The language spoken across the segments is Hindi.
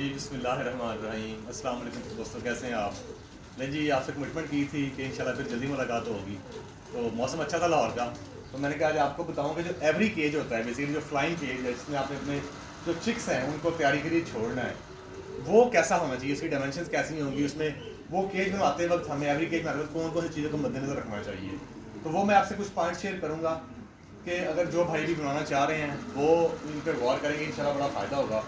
जी बिस्मिल्लाहिर्रहमानिर्रहीम। अस्सलाम वालेकुम दोस्तों, कैसे हैं आप? नहीं जी, आपसे कमिटमेंट की थी कि इंशाल्लाह फिर जल्दी मुलाकात होगी। तो मौसम अच्छा था लाहौर का, तो मैंने कहा आज आपको बताऊं कि जो एवरी केज होता है, बेसिकली जो फ्लाइंग केज है जिसमें आपने अपने जो चिक्स हैं उनको तैयारी के लिए छोड़ना है, वो कैसा होना चाहिए, उसकी डायमेंशंस कैसी होंगी, उसमें वो केज बनवाते वक्त हमें एवरी केज बनाते वक्त कौन कौन सी चीज़ों को मद्देनजर रखना चाहिए। तो वो मैं आपसे कुछ पॉइंट शेयर करूँगा कि अगर जो भाई भी बनाना चाह रहे हैं वो इन पर गौर करेंगे, इंशाल्लाह बड़ा फ़ायदा होगा।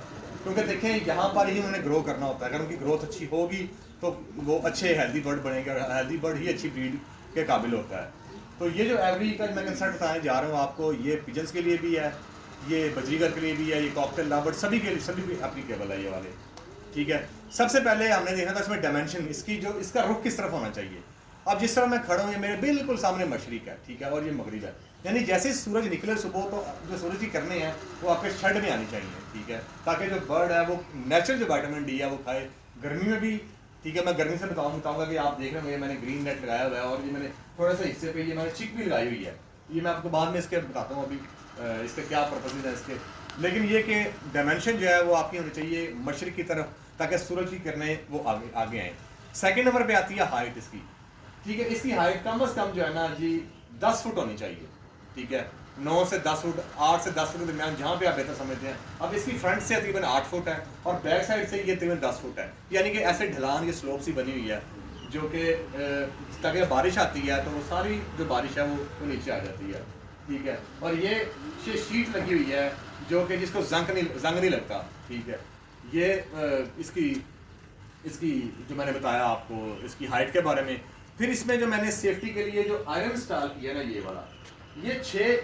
क्योंकि देखें यहाँ पर ही उन्होंने ग्रो करना होता है, अगर उनकी ग्रोथ अच्छी होगी तो वो अच्छे हेल्दी बर्ड बनेंगे और हेल्दी बर्ड ही अच्छी ब्रीड के काबिल होता है। तो ये जो एवरी का मैं कंसेप्ट बताने जा रहा हूँ आपको, ये पिजन्स के लिए भी है, ये बजरीगर के लिए भी है, ये कॉकटेल लाबर्ड सभी के लिए, सभी भी एप्लीकेबल है ये वाले। ठीक है, सबसे पहले हमने देखा था इसमें डायमेंशन, इसकी जो इसका रुख किस तरफ होना चाहिए। अब जिस तरह मैं खड़ा हूँ, ये मेरे बिल्कुल सामने मशरिक है, ठीक है, और ये मगरिब है, यानी जैसे सूरज निकले सुबह तो जो सूरज की करने हैं वो आपके शर्ट में आनी चाहिए, ठीक है, ताकि जो बर्ड है वो नेचुरल जो विटामिन डी है वो खाए गर्मी में भी। ठीक है, मैं गर्मी से बताऊंगा कि आप देख रहे हैं मैंने ग्रीन नेट लगाया हुआ है और ये मैंने थोड़ा सा हिस्से पे ये मैंने चिक भी लगाई हुई है, ये मैं आपको बाद में इसके बताता हूँ अभी इसके क्या पर्पसेज है इसके। लेकिन ये कि डायमेंशन जो है वो आपकी होनी चाहिए मशरिक की तरफ, ताकि सूरज की किरणें वो आगे आगे आएँ। सेकंड नंबर पे आती है हाइट इसकी, ठीक है, इसकी हाइट कम से कम जो है ना जी 10 फुट होनी चाहिए, ठीक है, 9 से 10 फुट, 8 से 10 फुट के दरमियान जहाँ पे आप बेहतर समझते हैं। अब इसकी फ्रंट से तकरीबन 8 फुट है और बैक साइड से ये तकरीबन 10 फुट है, यानी कि ऐसे ढलान की स्लोप सी बनी हुई है जो कि ताकि बारिश आती है तो वो सारी जो बारिश है वो नीचे आ जाती है, ठीक है। और ये शीट लगी हुई है जो कि जिसको जंग नहीं लगता, ठीक है। ये इसकी जो मैंने बताया आपको इसकी हाइट के बारे में। फिर इसमें जो मैंने सेफ्टी के लिए जो आयरन इंस्टॉल किया ना, ये वाला, ये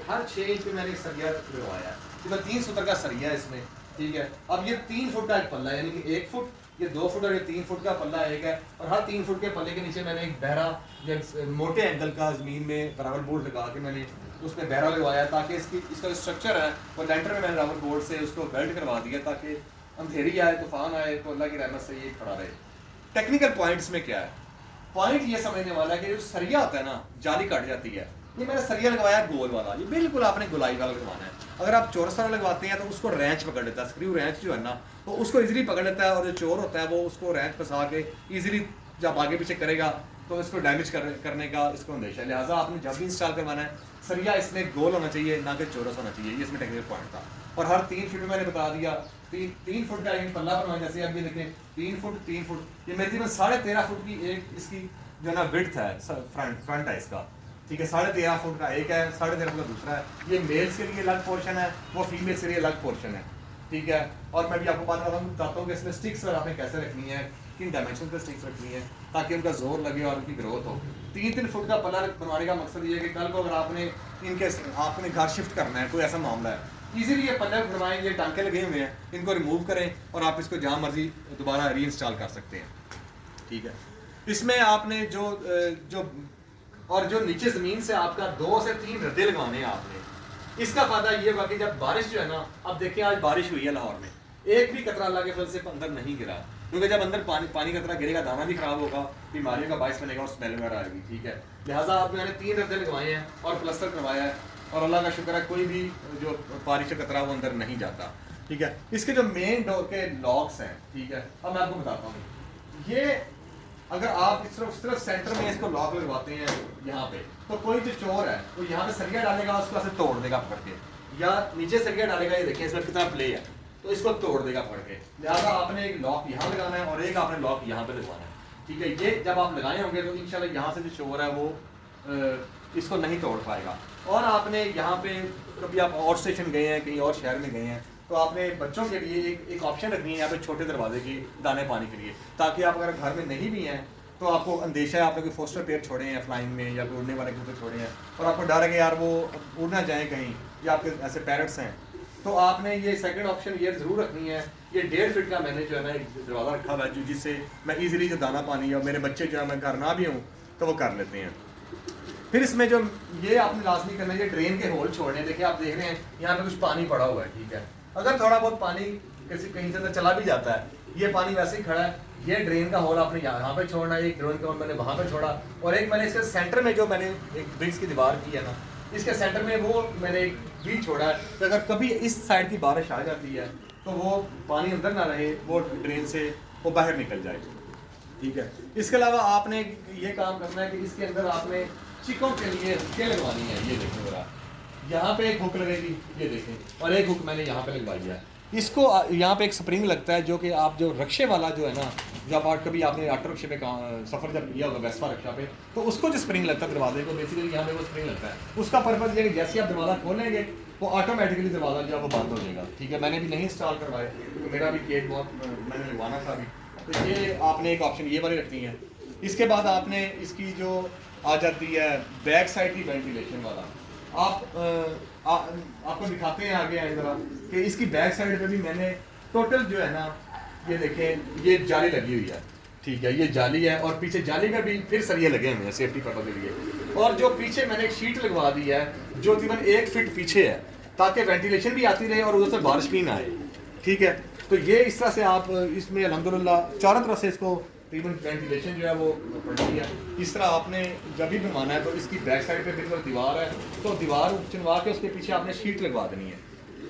हर 6 इंच पे मैंने एक सरिया लगवाया है, तो 3 सूत्र का सरिया है इसमें, ठीक है। अब ये 3 फुट का एक पल्ला है, यानी कि 1 फुट, ये 2 फुट और ये 3 फुट का पल्ला एक है, और हर 3 फुट के पल्ले के नीचे मैंने एक बहरा या मोटे एंगल का जमीन में रबर बोर्ड लगा के मैंने उसमें बहरा लगवाया, ताकि इसका जो स्ट्रक्चर है वो लेंटर में मैंने रबर बोर्ड से उसको बेल्ट करवा दिया, ताकि अंधेरी आए, तूफान आए तो अल्लाह की रहमत से ये खड़ा रहे। टेक्निकल पॉइंट्स में क्या है, पॉइंट ये समझने वाला है कि जो सरिया होता है ना, जाली कट जाती है। ये मैंने सरिया लगवाया गोल वाला, ये बिल्कुल आपने गुलाई वाला लगवाना है। अगर आप चौरस वाला लगवाते हैं तो उसको रैंच पकड़ लेता है, स्क्रू रैंच जो है ना वो उसको इजीली पकड़ लेता है, और जो चोर होता है वो उसको रैंच फंसा के इजीली जब आगे पीछे करेगा तो इसको डैमेज करने का इसको अंदेशा है। लिहाजा आपने जब भी इंस्टॉल करवाना है सरिया इसमें गोल होना चाहिए, ना कि चौरस होना चाहिए, ये इसमें टेक्निकल पॉइंट था। और हर 3 फीट में मैंने बता दिया, 3 फुट का एक पल्ला बनवाया, जैसे आप ये देखें 3 फुट, ये मेरी 13.5 फुट की एक इसकी जो ना विड्थ है, फ्रंट है इसका, ठीक है, 13.5 फुट का एक है, 13.5 फुट का दूसरा है। ये मेल्स के लिए अलग पोर्शन है, वो फीमेल्स के लिए अलग पोर्शन है, ठीक है। और मैं भी आपको बताता हूँ कि इसमें स्टिक्स पर आपने कैसे रखनी है, किन डायमेंशन पर स्टिक्स रखनी है ताकि उनका जोर लगे और उनकी ग्रोथ हो। 3 फुट का पल्ला बनवाने का मकसद ये है कि कल को अगर आपने घर शिफ्ट करना है, कोई ऐसा मामला है, इजीली ये पल्ले बनवाएं, ये टांके लगे हुए हैं, इनको रिमूव करें और आप इसको जहाँ मर्जी दोबारा री इंस्टॉल कर सकते हैं, ठीक है। इसमें आपने जो नीचे ज़मीन से आपका 2 से 3 रद्दे लगवाने हैं आपने। इसका फायदा ये होगा कि जब बारिश जो है ना, अब देखिए आज बारिश हुई है लाहौर में, एक भी कतरा अल्लाह के फजल से अंदर नहीं गिरा, क्योंकि जब अंदर पानी कतरा गिरेगा दाना भी खराब होगा, बीमारियों का बायस बनेगा और स्मेल वगैरह आएगी, ठीक है। लिहाजा आप मैंने 3 रद्दे लगवाए हैं और प्लस्तर करवाया है, और अल्लाह का शुक्र है कोई भी जो बारिश का कतरा वो अंदर नहीं जाता, ठीक है। इसके जो मेन डोर के लॉक्स हैं, ठीक है, अब मैं आपको बताता हूँ। ये अगर आप सिर्फ सेंटर में इसको लॉक लगवाते हैं यहाँ पे, तो कोई जो चोर है वो यहाँ पे सरिया डालेगा, उसको ऐसे तोड़ देगा पकड़ के, या नीचे सरिया डालेगा, ये देखिए इसमें कितना प्ले है, तो इसको तोड़ देगा पकड़ के। लिहाजा आपने एक लॉक यहाँ लगाना है और एक आपने लॉक यहाँ पे लगवाना है, ठीक है। ये जब आप लगाए होंगे तो इंशाल्लाह यहाँ से जो चोर है वो इसको नहीं तोड़ पाएगा। और आपने यहाँ पे कभी आप आउट स्टेशन गए हैं, कहीं और शहर में गए हैं, तो आपने बच्चों के लिए एक ऑप्शन रखनी है यहाँ पे छोटे दरवाजे की दाने पानी के लिए, ताकि आप अगर घर में नहीं भी हैं तो आपको अंदेशा है, आपने कोई फोस्टर पेयर छोड़े हैं फ्लाइंग में या कोई उड़ने वाले कबूतर छोड़े हैं और आपको डर है कि यार वो उड़ ना जाए कहीं, या आपके ऐसे पैरट्स हैं, तो आपने ये सेकंड ऑप्शन ये ज़रूर रखनी है। ये 1.5 फीट का मैंने जो है ना एक दरवाज़ा रखा हुआ है, जिससे मैं ईजिली जो दाना पानी या मेरे बच्चे जो है मैं घर ना भी हूँ तो वो कर लेते हैं। फिर इसमें जो ये आपने लाजमी करना है, ये ड्रेन के होल छोड़ने, देखिए आप देख रहे हैं यहाँ पे कुछ पानी पड़ा हुआ है, ठीक है। अगर थोड़ा बहुत पानी कहीं से चला भी जाता है, ये पानी वैसे ही खड़ा है, ये ड्रेन का होल आपने यहाँ पे छोड़ना है, एक ड्रेन का होल मैंने वहाँ पे छोड़ा, और एक मैंने इसके सेंटर में जो मैंने एक ब्रिक्स की दीवार की है ना, इसके सेंटर में वो मैंने एक बीच छोड़ा है, तो अगर कभी इस साइड की बारिश आ जाती है तो वो पानी अंदर ना रहे, वो ड्रेन से वो बाहर निकल जाए। ठीक है, इसके अलावा आपने ये काम करना है कि इसके अंदर आपने चिकों के लिए हुकें लगवानी है। ये देखें ज़रा, यहाँ पे एक हुक लगेगी, ये देखें, और एक हुक मैंने यहाँ पे लगवाई है। इसको यहाँ पे एक स्प्रिंग लगता है, जो कि आप जो रक्शे वाला जो है ना, जब आप कभी आपने ऑटो रिक्शे पे सफ़र जब किया होगा वेस्पा रक्षा पे, तो उसको जो स्प्रिंग लगता है दरवाजे को, बेसिकली यहाँ पे वो स्प्रिंग लगता है। उसका पर्पज़ ये है कि जैसे आप दरवाज़ा खोलेंगे वो ऑटोमेटिकली दरवाज़ा जो है वो बंद हो जाएगा। ठीक है, मैंने भी नहीं इंस्टॉल करवाए क्योंकि मेरा भी केज बहुत मैंने लगवाना था अभी। तो ये आपने एक ऑप्शन ये वाली रखनी है। इसके बाद आपने इसकी जो आ जाती है बैक साइड की वेंटिलेशन वाला, आपको दिखाते हैं आगे आए ज़रा कि इसकी बैक साइड पे भी मैंने टोटल जो है ना, ये देखें, ये जाली लगी हुई है। ठीक है, ये जाली है और पीछे जाली में भी फिर सरिये लगे हुए हैं सेफ्टी पर्पज के लिए। और जो पीछे मैंने एक शीट लगवा दी है जो तकरीबन 1 फीट पीछे है, ताकि वेंटिलेशन भी आती रहे और उधर से बारिश भी ना आए। ठीक है, तो ये इस तरह से आप इसमें अल्हम्दुलिल्लाह चारों तरफ से इसको तकरीबन वेंटिलेशन जो है वो पड़ती है। इस तरह आपने जब भी बनवाना है तो इसकी बैक साइड पे बिल्कुल दीवार है, तो दीवार चुनवा के उसके पीछे आपने शीट लगवा देनी है।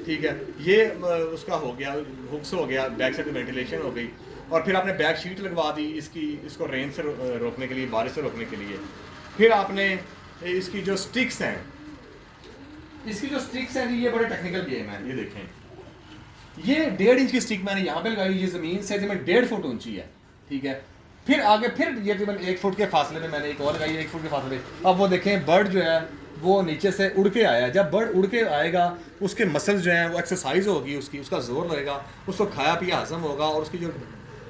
ठीक है, ये उसका हो गया, हुक्स हो गया, बैक साइड वेंटिलेशन हो गई। और फिर आपने बैक शीट लगवा दी इसको रेन से रोकने के लिए, बारिश से रोकने के लिए। फिर आपने इसकी जो स्टिक्स हैं, ये बड़े टेक्निकल गेम है। ये देखें, ये 1.5 इंच की स्टिक मैंने यहाँ पे लगाई, ये ज़मीन से तकरीबन 1.5 फुट ऊंची है। ठीक है, फिर आगे फिर ये तकरीबन 1 फुट के फासले में मैंने एक और लगाई है, 1 फुट के फासले। अब वो देखें, बर्ड जो है वो नीचे से उड़ के आया है। जब बर्ड उड़ के आएगा उसके मसल्स जो हैं वो एक्सरसाइज होगी, उसका जोर लगेगा, उसको खाया पिया हजम होगा और उसकी जो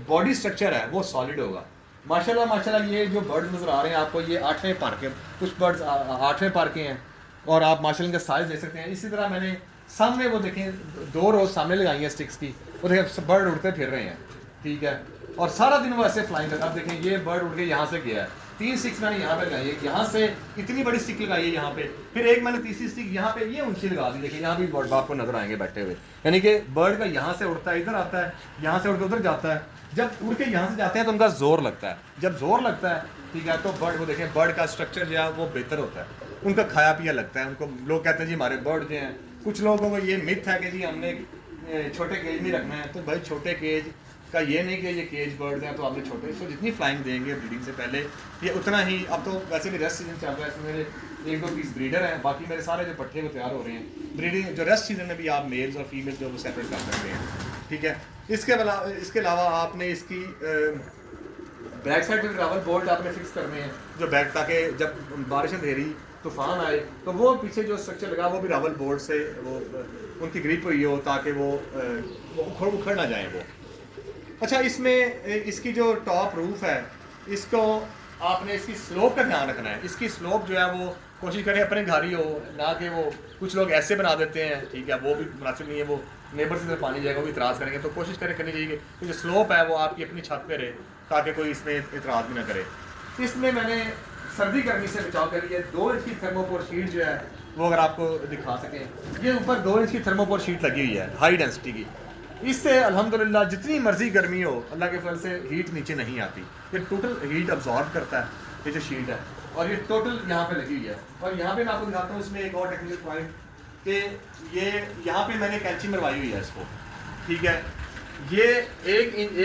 बॉडी स्ट्रक्चर है वो सॉलिड होगा। माशाल्लाह ये जो बर्ड्स नज़र आ रहे हैं आपको, ये 8वें पार के, कुछ बर्ड्स 8वें पार के हैं और आप माशाल्लाह इनका साइज़ देख सकते हैं। इसी तरह मैंने सामने वो देखें 2 रोज सामने लगाई हैं स्टिक्स की, वो देखें बर्ड उड़ते फिर रहे हैं। ठीक है, और सारा दिन वो ऐसे फ्लाइंग करता है। अब देखें, ये बर्ड उड़ के यहाँ से गया है, 3 स्टिक्स मैंने यहाँ पे लगाई है, यहाँ से इतनी बड़ी स्टिक लगाई है यहाँ पे, फिर एक मैंने तीसरी स्टिक यहाँ पे ये ऊंची लगा दी। देखिए यहाँ भी बर्ड आपको नजर आएंगे बैठे हुए, यानी कि बर्ड का यहाँ से उड़ता है, इधर आता है, यहाँ से उड़ के उधर जाता है। जब उड़ के यहाँ से जाते हैं तो उनका जोर लगता है, जब जोर लगता है, ठीक है, तो बर्ड, वो देखें बर्ड का स्ट्रक्चर जो है वो बेहतर होता है, उनका खाया पिया लगता है। उनको लोग कहते हैं जी हमारे बर्ड जो हैं, कुछ लोगों को ये मिथ है कि जी हमने छोटे केज में रखना है। तो भाई छोटे केज का ये नहीं कि ये केज बर्ड्स हैं तो आपने छोटे, इसको जितनी फ्लाइंग देंगे ब्रीडिंग से पहले ये उतना ही। अब तो वैसे भी रेस्ट सीजन चल रहा है, इसमें मेरे 1-2 पीस ब्रीडर हैं, बाकी मेरे सारे जो पट्टे वो तैयार हो रहे हैं। ब्रीडिंग जो रेस्ट सीजन में भी आप मेल्स और फीमेल्स जो सेपरेट कर सकते हैं। ठीक है, इसके अलावा आपने इसकी बैक साइड पर रावल बोल्ट आपने फिक्स करने हैं, जो बैक, ताकि जब बारिश अंधेरी तूफान आए तो वो पीछे जो स्ट्रक्चर लगा वो भी रावल बोल्ट से वो उनकी ग्रिप हुई हो, ताकि वो उखड़ ना जाए वो। अच्छा, इसमें इसकी जो टॉप रूफ है, इसको आपने इसकी स्लोप का ध्यान रखना है। इसकी स्लोप जो है वो कोशिश करें अपने घर ही हो, ना कि वो कुछ लोग ऐसे बना देते हैं। ठीक है, वो भी मुनासिब नहीं है, वो नेबर से पानी जाएगा वो भी इतराज़ करेंगे। तो कोशिश करनी चाहिए कि जो स्लोप है वो आपकी अपनी छत पे रहे, ताकि कोई इसमें इतराज़ भी ना करे। इसमें मैंने सर्दी गर्मी से बचाव के लिए 2 इंच की थर्मोकोल शीट जो है वो, अगर आपको दिखा सकें, ये ऊपर 2 इंच की थर्मोकोल शीट लगी हुई है हाई डेंसिटी की। इससे अल्हम्दुलिल्लाह जितनी मर्जी गर्मी हो, अल्लाह के फजल से हीट नीचे नहीं आती। ये टोटल हीट अब्जॉर्ब करता है, ये जो शीट है, और ये टोटल यहाँ पे लगी हुई है। और यहाँ पे मैं आपको दिखाता हूँ इसमें एक और टेक्निकल पॉइंट कि ये यहाँ पे मैंने कैंची मरवाई हुई है इसको। ठीक है, ये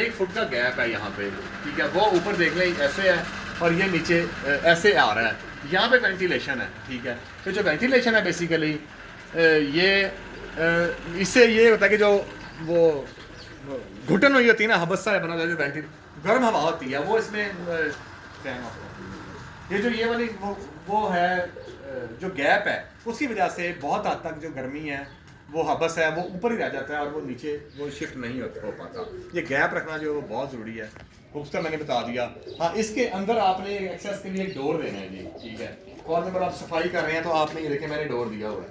1 फुट का गैप है यहाँ पे। ठीक है, वो ऊपर देख लें ऐसे है और ये नीचे ऐसे आ रहा है, यहाँ पे वेंटिलेशन है। ठीक है, तो जो वेंटिलेशन है बेसिकली ये इससे ये होता है कि जो वो घुटन हुई होती है ना, हबस्सा है बना, जो गर्म हवा होती है वो इसमें ये जो ये वाली वो है जो गैप है, उसकी वजह से बहुत हद तक जो गर्मी है वो हबस है वो ऊपर ही रह जाता है और वो नीचे वो शिफ्ट नहीं हो पाता। ये गैप रखना जो है वो बहुत ज़रूरी है, उसका मैंने बता दिया। हाँ, इसके अंदर आपने एक्सेस के लिए एक डोर देना है जी। ठीक है, फॉर एग्जाम्पल आप सफाई कर रहे हैं तो आपने ये देखें मैंने डोर दिया हुआ है।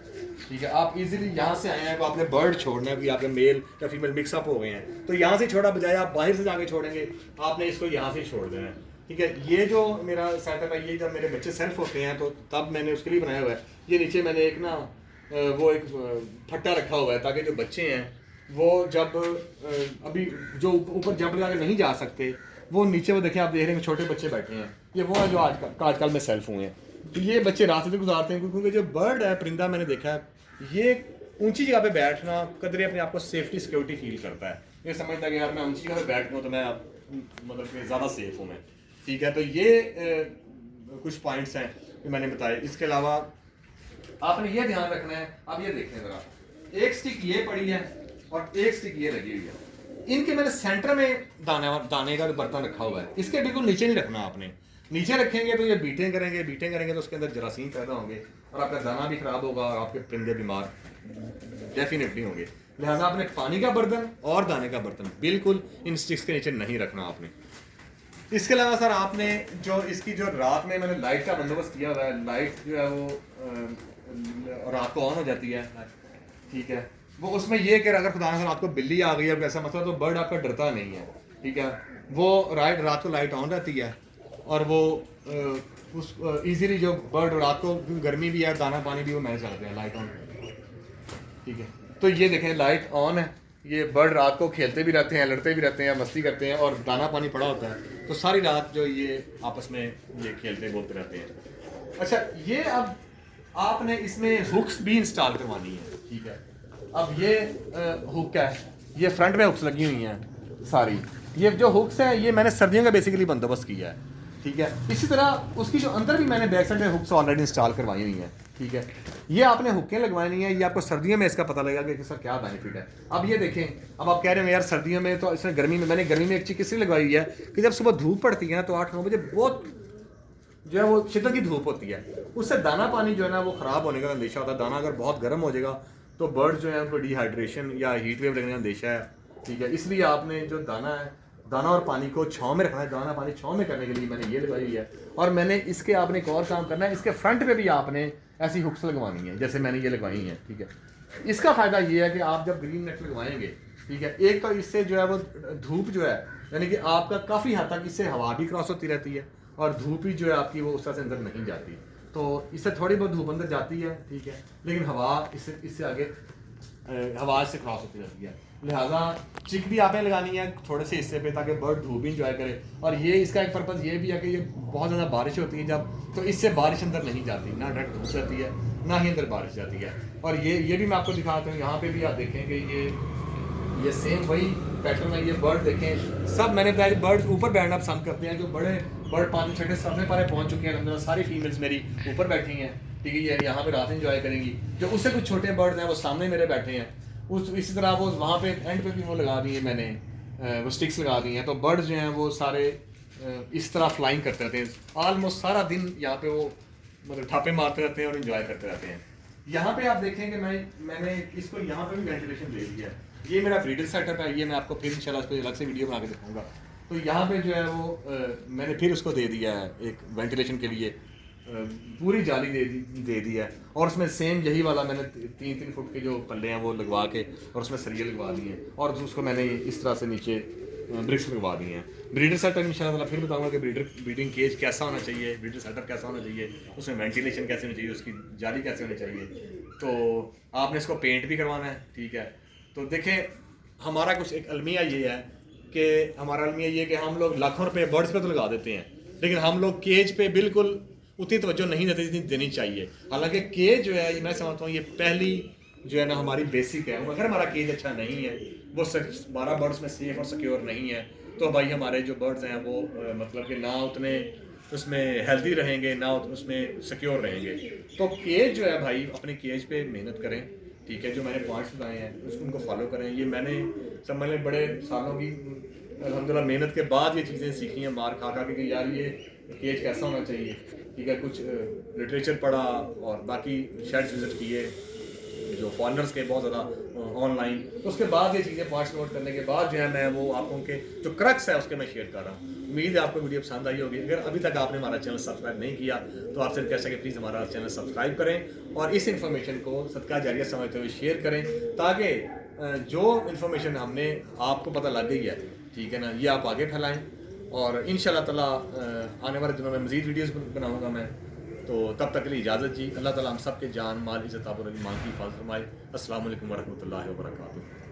ठीक है, आप इजीली यहाँ से आए हैं तो आपने बर्ड छोड़ना है, आपके मेल या फीमेल मिक्सअप हो गए हैं तो यहाँ से छोड़ा, बजाय आप बाहर से जाके छोड़ेंगे, आपने इसको यहाँ से छोड़ देना है। ठीक है, ये जो मेरा सेटअप है, ये जब मेरे बच्चे सेल्फ होते हैं तो तब मैंने उसके लिए बनाया हुआ है। ये नीचे मैंने एक ना वो एक फट्टा रखा हुआ है, ताकि जो बच्चे हैं वो जब अभी जो ऊपर जंप लगा के नहीं जा सकते, वो नीचे वो देखें, आप देख रहे हैं छोटे बच्चे बैठे हैं, ये वो है जो आजकल में सेल्फ हुए हैं। तो ये बच्चे रात से गुजारते हैं, क्योंकि जो बर्ड है, परिंदा मैंने देखा है, ये ऊंची जगह पे बैठना कदरे अपने आप को सेफ्टी सिक्योरिटी फील करता है, ये समझता है कि यार मैं ऊंची जगह पे बैठ रहा हूँ तो मैं मतलब कि ज़्यादा सेफ हूँ मैं, ठीक है। तो ये कुछ पॉइंट्स हैं जो मैंने बताए। इसके अलावा आपने ये ध्यान रखना है, अब ये देखें ज़रा, एक स्टिक ये पड़ी है और एक स्टिक ये लगी हुई है, इनके मैंने सेंटर में दाने का बर्तन रखा हुआ है, इसके बिल्कुल नीचे नहीं रखना आपने। नीचे रखेंगे तो ये बीटें करेंगे तो उसके अंदर जरासीम पैदा होंगे और आपका दाना भी खराब होगा और आपके परिंदे बीमार डेफिनेटली होंगे। लिहाजा आपने पानी का बर्तन और दाने का बर्तन बिल्कुल इन स्टिक्स के नीचे नहीं रखना आपने। इसके अलावा सर आपने जो इसकी जो रात में मैंने लाइट का बंदोबस्त किया हुआ है, लाइट जो है वो रात को ऑन हो जाती है, ठीक है। वो उसमें ये कि अगर खुदा ना रात को बिल्ली आ गई है ऐसा मसला तो बर्ड आपका डरता नहीं है, ठीक है। वो रात को लाइट ऑन रहती है और वो उस इजीली जो बर्ड रात को गर्मी भी है दाना पानी भी वो मैनेज करते हैं लाइट ऑन, ठीक है। तो ये देखें लाइट ऑन है, ये बर्ड रात को खेलते भी रहते हैं, लड़ते भी रहते हैं, मस्ती करते हैं और दाना पानी पड़ा होता है तो सारी रात जो ये आपस में ये खेलते बोलते रहते हैं। अच्छा, ये अब आपने इसमें हुक्स भी इंस्टॉल करवानी है, ठीक है। अब ये हुक है, ये फ्रंट में हुक्स लगी हुई हैं सारी, ये जो हुक्स हैं ये मैंने सर्दियों का बेसिकली बंदोबस्त किया है, ठीक है। इसी तरह उसकी जो अंदर भी मैंने बैक साइड में हुक्स ऑलरेडी इंस्टॉल करवाई हुई हैं, ठीक है। ये आपने हुक्कें लगवानी है, ये आपको सर्दियों में इसका पता लगेगा कि सर क्या बेनिफिट है। अब ये देखें, अब आप कह रहे हैं यार सर्दियों में तो इसमें गर्मी में, मैंने गर्मी में एक चीज़ किसलिए लगवाई हुई है कि जब सुबह धूप पड़ती है ना तो 8-9 बजे बहुत जो है वो शिद्दत की धूप होती है, उससे दाना पानी जो है ना वो ख़राब होने का अंदेशा होता है। दाना अगर बहुत गर्म हो जाएगा तो बर्ड जो है उनको डिहाइड्रेशन या हीट वेव लगने का अंदेशा है, ठीक है। इसलिए आपने जो दाना है, दाना और पानी को छाँव में रखना है, दाना पानी छाँव में करने के लिए मैंने ये लगाई हुई है। और मैंने इसके आपने एक और काम करना है, इसके फ्रंट पे भी आपने ऐसी हुक्स लगवानी है जैसे मैंने ये लगवाई हैं, ठीक है। इसका फ़ायदा ये है कि आप जब ग्रीन नेट लगवाएंगे, ठीक है, एक तो इससे जो है वो धूप जो है यानी कि आपका काफ़ी हद तक इससे हवा भी क्रॉस होती रहती है और धूप ही जो है आपकी वो उस तरह से अंदर नहीं जाती, तो इससे थोड़ी बहुत धूप अंदर जाती है, ठीक है, लेकिन हवा इससे आगे हवा से क्रॉस होती रहती है। लिहाजा चिक भी आपने लगानी है थोड़े से हिस्से पे ताकि बर्ड धूप भी इंजॉय करे। और ये इसका एक पर्पज़ ये भी है कि ये बहुत ज़्यादा बारिश होती है जब, तो इससे बारिश अंदर नहीं जाती, ना डायरेक्ट धूप जाती है ना ही अंदर बारिश जाती है। और ये भी मैं आपको दिखाता हूँ, यहाँ पे भी आप देखें कि ये सेम वही पैटर्न है। ये बर्ड देखें, सब मैंने बताया बर्ड ऊपर बैठना पसंद करते हैं, जो बड़े बर्ड 5-6 सबसे पहले पहुँच चुके हैं अंदर, सारी फीमेल्स मेरी ऊपर बैठी हैं, ठीक है, ये यहाँ पे रात इंजॉय करेंगी। जो उससे कुछ छोटे बर्ड्स हैं वो सामने मेरे बैठे हैं, इसी तरह वो वहाँ पे एंड पे भी वो लगा दिए मैंने, वो स्टिक्स लगा दी हैं। तो बर्ड्स जो हैं वो सारे इस तरह फ्लाइंग करते रहते हैं ऑलमोस्ट सारा दिन, यहाँ पे वो मतलब ठापे मारते रहते हैं और इन्जॉय करते रहते हैं। यहाँ पे आप देखेंगे मैंने इसको यहाँ पे भी वेंटिलेशन दे दिया है। ये मेरा ब्रीडर सेटअप है, ये मैं आपको फिर इंशाल्लाह इस पर अलग से वीडियो बना के दिखाऊंगा। तो यहाँ पे जो है वो मैंने फिर उसको दे दिया है एक वेंटिलेशन के लिए पूरी जाली दे दी है और उसमें सेम यही वाला मैंने 3-3 फुट के जो पल्ले हैं वो लगवा के और उसमें सरिये लगवा दिए हैं और उसको मैंने इस तरह से नीचे ब्रिक्स लगवा दिए हैं। ब्रीडर सेटअप इंशाल्लाह फिर बताऊंगा कि ब्रीडिंग केज कैसा होना चाहिए, ब्रीडर सेटअप कैसा होना चाहिए, उसमें वेंटिलेशन कैसे होनी चाहिए, उसकी जाली कैसे होनी चाहिए। तो आपने इसको पेंट भी करवाना है, ठीक है। तो देखें हमारा कुछ एक अलमिया ये है कि हमारा अलमिया ये कि हम लोग लाखों रुपये बर्ड्स पे तो लगा देते हैं, लेकिन हम लोग केज पे बिल्कुल उतनी तवज्जो नहीं देते जितनी देनी चाहिए। हालांकि केज जो है मैं समझता हूँ ये पहली जो है ना हमारी बेसिक है। अगर हमारा केज अच्छा नहीं है, वो हमारा बर्ड्स में सेफ और सिक्योर नहीं है, तो भाई हमारे जो बर्ड्स हैं वो मतलब कि ना उतने उसमें हेल्दी रहेंगे ना उसमें सिक्योर रहेंगे। तो केज जो है भाई अपने केज पे मेहनत करें, ठीक है। जो मैंने पॉइंट्स बताए हैं उसको उनको फॉलो करें। ये मैंने समझ लें बड़े सालों की अल्हम्दुलिल्लाह मेहनत के बाद ये चीज़ें सीखी हैं मार खा खा के यार ये केज कैसा होना चाहिए, ठीक है। कुछ लिटरेचर पढ़ा और बाकी शेड्स विजिट किए जो फॉरनर्स के बहुत ज़्यादा ऑनलाइन, तो उसके बाद ये चीज़ें पॉइंट्स नोट करने के बाद जो है मैं वो आपको उनके जो क्रक्स है उसके मैं शेयर कर रहा हूँ। उम्मीद है आपको वीडियो पसंद आई होगी। अगर अभी तक आपने हमारा चैनल सब्सक्राइब नहीं किया तो आपसे रिक्वेस्ट है कि प्लीज़ हमारा चैनल सब्सक्राइब करें और इस इन्फॉर्मेशन को सदका जारिया समझते हुए शेयर करें ताकि जो इन्फॉर्मेशन हमने आपको पता लग गई है, ठीक है ना, ये आप आगे फैलाएँ। और इंशाल्लाह ताला आने वाले दिनों में मज़ीद वीडियोस बनाऊंगा मैं। तो तब तक के लिए इजाज़त जी। अल्लाह ताला हम सब के जान माल इज़्ज़त आबरू ईमान की हिफाज़त फरमाए। अस्सलामु अलैकुम वरहमतुल्लाहि वबरकातुहू।